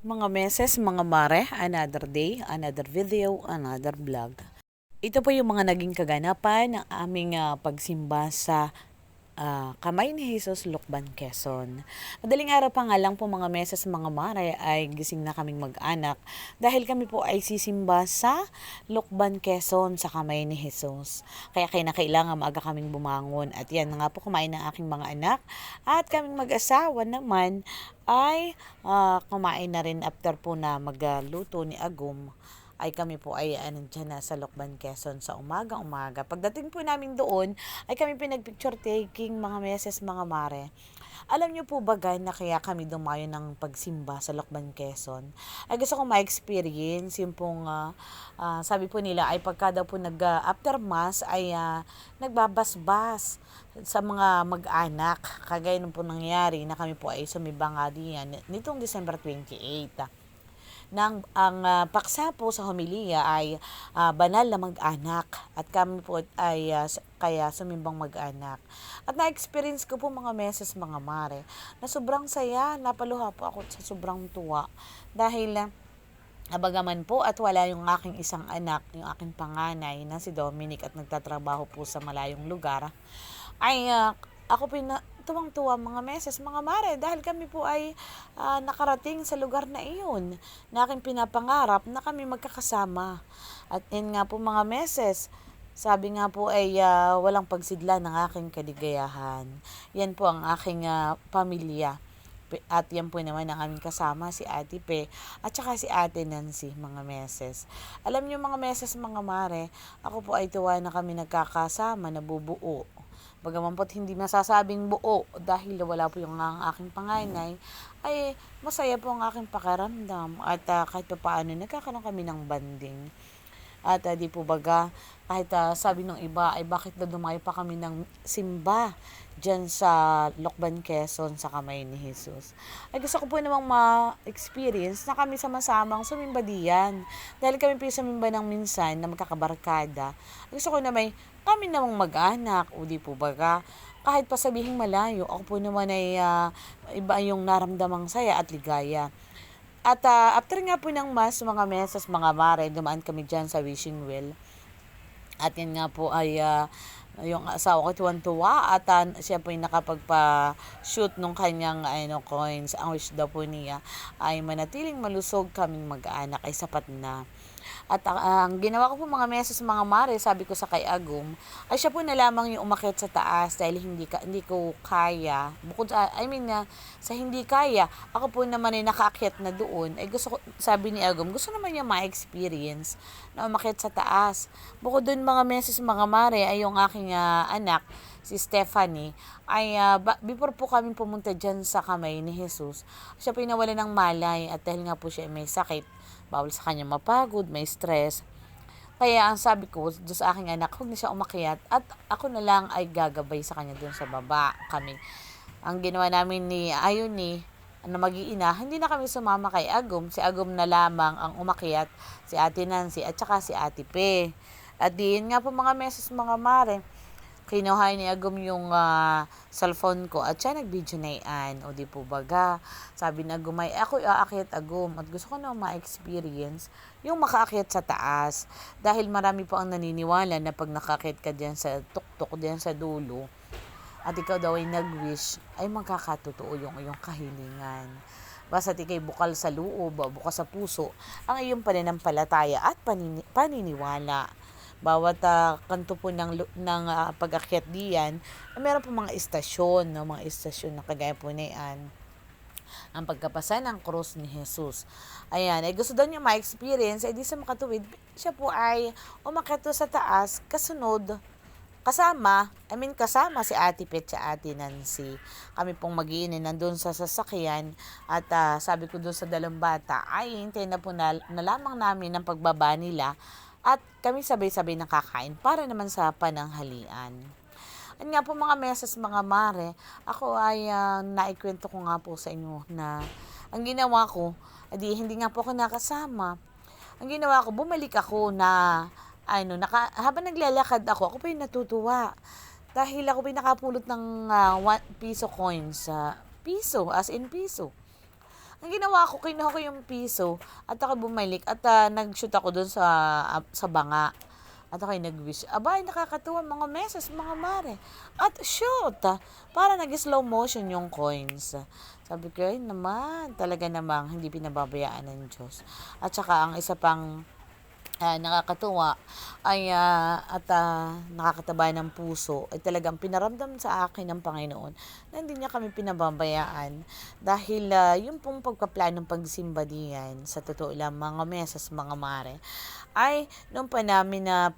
Mga meses, mga mare, another day, another video, another vlog. Ito po yung mga naging kaganapan ng aming pagsimba sa Kamay ni Jesus, Lukban, Quezon. Madaling araw pa nga lang po mga meses, mga mare ay gising na kaming mag-anak dahil kami po ay sisimba sa Lukban, Quezon sa Kamay ni Jesus. Kaya kailangan maaga kaming bumangon at yan nga po kumain ng aking mga anak at kaming mag-asawa naman ay kumain na rin after po na magluto ni Agum ay kami po ay nandiyan na sa Lukban, Quezon sa umaga. Pagdating po namin doon, ay kami pinag-picture taking mga meses, mga mare. Alam niyo po ba na kaya kami dumayo ng pagsimba sa Lukban, Quezon? Ay gusto kong ma-experience yung pong, sabi po nila ay pagka daw po after mass ay nagbabasbas sa mga mag-anak. Kagaya nung po nangyari na kami po ay sumibang nga diyan nitong December 28 ang paksa po sa homilia ay banal na mag-anak at kami po ay kaya sumimbang mag-anak. At na-experience ko po mga meses, mga mare, na sobrang saya, napaluha po ako sa sobrang tuwa dahil abagaman po at wala yung aking isang anak, yung aking panganay na si Dominic at nagtatrabaho po sa malayong lugar, ay ako tuwang-tuwa mga meses, mga mare, dahil kami po ay nakarating sa lugar na iyon na aking pinapangarap na kami magkakasama. At yun nga po mga meses, sabi nga po ay walang pagsidla ng aking kaligayahan. Yan po ang aking pamilya. At yan po naman ang aming kasama, si Ate Pe at saka si Ate Nancy, mga meses. Alam niyo mga meses, mga mare, ako po ay tuwa na kami nagkakasama, nabubuo. Bagaman po't hindi masasabing buo dahil wala po yung ang aking panganay, ay masaya po ang aking pakiramdam at kahit pa paano nagkakaroon kami ng banding. At di po baga, kahit sabi ng iba ay bakit na dumayo pa kami ng simba dyan sa Lukban, Quezon sa Kamay ni Jesus. Ay gusto ko po namang ma-experience na kami sama-samang sumimba diyan. Dahil kami po sumimba ng minsan na magkakabarkada. Gusto ko na may kami namang mag-anak o di po baga. Kahit pa sabihing malayo, ako po naman ay iba yung naramdamang saya at ligaya. At after nga po ng mass, mga meses, mga mare, dumaan kami dyan sa wishing well. At yan nga po ay yung asawa ko tuwan-tuwa at siya po ay nakapagpa-shoot nung kanyang coins. Ang wish daw po niya ay manatiling malusog kaming mag-anak ay sapat na. At ang ginawa ko po mga meses, mga mare, sabi ko sa kay Agum, ay siya po na lamang yung umakyat sa taas dahil hindi ko kaya. Bukod sa, sa hindi kaya, ako po naman ay nakaakyat na doon. Ay gusto ko, sabi ni Agum, gusto naman niya ma-experience na umakyat sa taas. Bukod doon mga meses, mga mare, ay yung aking anak, si Stephanie, ay before po kami pumunta dyan sa Kamay ni Jesus, siya po nawala ng malay at dahil nga po siya may sakit, bawal sa kanya mapagod, may stress. Kaya ang sabi ko doon sa aking anak, huwag na siya umakyat at ako na lang ay gagabay sa kanya doon sa baba kami. Ang ginawa namin ni Ayuni, na mag-iina, hindi na kami sumama kay Agum. Si Agum na lamang ang umakyat, si Ate Nancy at saka si Ate Pe. At diyan nga po mga meses, mga mare, kinuha ni Agum yung cellphone ko at siya nag-video na yan. O di po baga, sabi na Agum ay ako aakyat Agum at gusto ko na ma-experience yung makaakyat sa taas. Dahil marami po ang naniniwala na pag nakaakyat ka dyan sa tuktok dyan sa dulo at ikaw daw ay nag-wish ay magkakatotoo yung iyong kahilingan. Basta ikay bukal sa loob, bukas sa puso ang iyong pananampalataya at paniniwala. Bawat kanto po ng pag-akyat diyan, meron po mga istasyon, no? Mga istasyon na kagaya po na yan ang pagkapasa ng krus ni Jesus. Ayan, gusto daw niya ma-experience, di sa makatuwid, siya po ay umakyat sa taas, kasama si Ate Pet at Ate Nancy. Kami pong mag-iinin nandun sa sasakyan at sabi ko doon sa dalawang bata ay hintayin na po na lamang namin ang pagbaba nila at kami sabay-sabay nakakain para naman sa pananghalian. At nga po mga meses, mga mare, ako ay naikwento ko nga po sa inyo na ang ginawa ko, hindi nga po ako nakasama. Ang ginawa ko, bumalik ako na habang naglalakad ako pa yung natutuwa. Dahil ako pa yung nakapulot ng 1 piso coins. Piso, as in piso. Ang ginawa ko, kinuha ko yung piso at ako bumalik at nag-shoot ako doon sa banga. At ako'y nag-wish. Abay, nakakatuwa mga meses, mga mare. At shoot! Para nag-slow motion yung coins. Sabi ko, ay naman, talaga namang hindi pinababayaan ng Diyos. At saka ang isa pang nakakatuwa ay nakakataba ng puso ay talagang pinaramdam sa akin ng Panginoon na hindi niya kami pinababayaan dahil yung pong pagpaplanong pagsimba diyan sa totoo lang mga meses mga mare ay noon pa namin na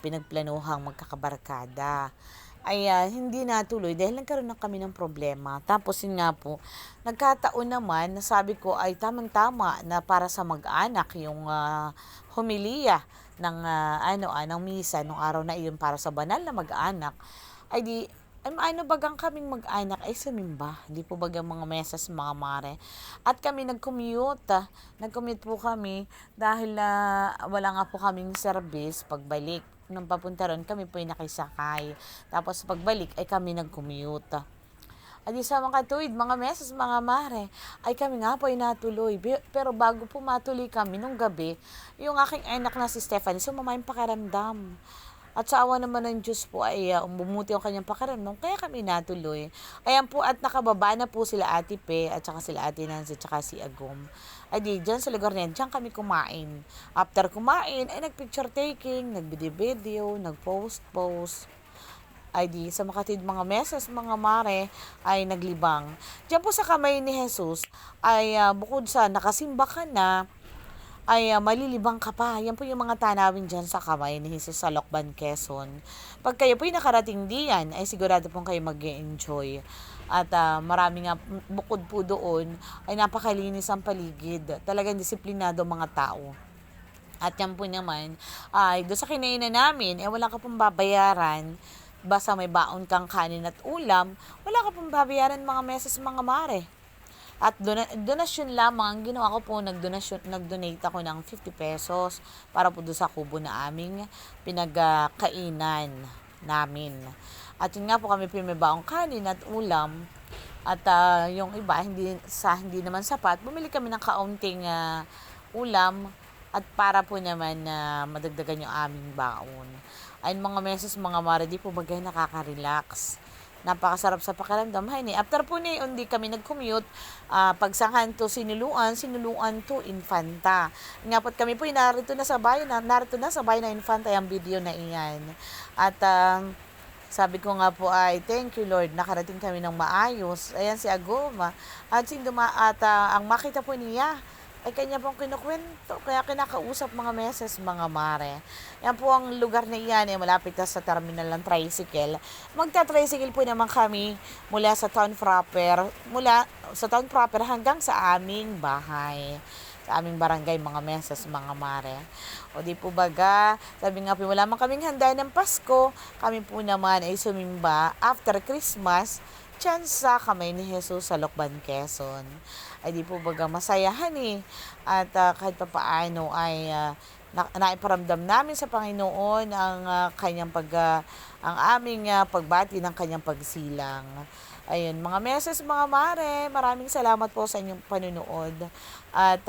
pinagplanuhang magkakabarkada ay hindi natuloy dahil nagkaroon na kami ng problema. Tapos yun nga po, nagkataon naman na sabi ko ay tamang-tama na para sa mag-anak yung homilya ng misa nung araw na iyon para sa banal na mag-anak. Ay di, bagang kaming mag-anak ay sumimba. Hindi po bagang mga mesas, mga mare. At kami nag-commute. Nag-commute po kami dahil wala nga po kaming service pagbalik. Nung papunta ron, kami po yung nakisakay. Tapos pagbalik ay kami nag-commute. At sa mga tuwid, mga meses, mga mare, ay kami nga po ay natuloy. Pero bago po matuloy kami nung gabi, yung aking anak na si Stephanie, sumama yung pakiramdam. At sa awa naman ng Diyos po ay bumuti ang kanyang pakiramdam, kaya kami natuloy. Ayan po, at nakababa na po sila Ate Pe, at saka sila Ate Nancy, at saka si Agom. Ay di, dyan sa lugar na yan, dyan kami kumain. After kumain, ay nag-picture taking, nag-video, nag-post. Ay di, sa makatid mga meses, mga mare, ay naglibang. Diyan po sa kamay ni Jesus, ay bukod sa nakasimba ka na, ay malilibang ka pa. Yan po yung mga tanawin dyan sa kamay ni Jesus sa Lokban, Quezon. Pag kayo po yung nakarating diyan, ay sigurado pong kayo mag-enjoy. At marami nga, bukod po doon, ay napakalinis ang paligid. Talagang disiplinado mga tao. At yan po naman, ay doon sa kinainan namin, wala ka pong babayaran. Basta may baon kang kanin at ulam, wala ka pong babayaran mga meses, mga mare. At donasyon lamang, ang ginawa ko po, nag-donate ako ng 50 pesos para po doon sa kubo na aming pinagkainan namin. At yun nga po, kami may baong kanin at ulam. At yung iba, hindi naman sapat, bumili kami ng kaunting ulam at para po naman na madagdagan yung aming baon. Ayun mga meses, mga mare, di po bagay nakaka-relax. Napakasarap sa pakiramdam. After po na yun, di kami nag-commute. Pagsanghan to sinuluan to Infanta. Nga po't kami po narito na sa bayan na Infanta yung video na iyan. At sabi ko nga po ay, thank you Lord, nakarating kami ng maayos. Ayan si Agoma. At ang makita po niya, ay kanya pong kinukwento, kaya kinakausap mga meses, mga mare. Yan po ang lugar na iyan, malapit na sa terminal ng tricycle. Magta-tricycle po naman kami mula sa town proper hanggang sa aming bahay. Sa aming barangay, mga meses, mga mare. O di po baga, sabi nga po, wala man kaming handa ng Pasko, kami po naman ay sumimba after Christmas, dyan sa kamay ni Jesus sa Lokban, Quezon. Ay di po baga masayahan At kahit pa paano ay naiparamdam namin sa Panginoon ang ang aming pagbati ng kanyang pagsilang. Ayun, mga meses, mga mare, maraming salamat po sa inyong panunood. At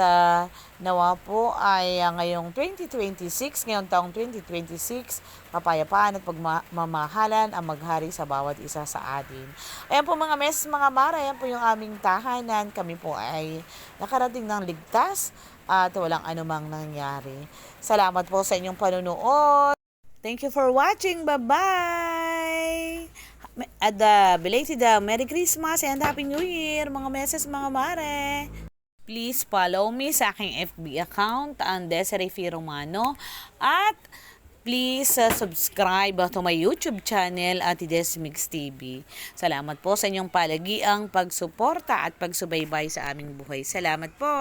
nawa po ay ngayong 2026, ngayong taong 2026, kapayapaan at pagmamahalan ang maghari sa bawat isa sa atin. Ayan po mga meses, mga mare, ayan po yung aming tahanan. Kami po ay nakarating ng ligtas at walang anumang nangyari. Salamat po sa inyong panunood. Thank you for watching. Bye-bye! At belated Merry Christmas and Happy New Year, mga meses, mga mare. Please follow me sa aking FB account, ang Desiree F. Romano. At please subscribe to my YouTube channel at Desmix TV. Salamat po sa inyong palagiang pagsuporta at pagsubaybay sa aming buhay. Salamat po!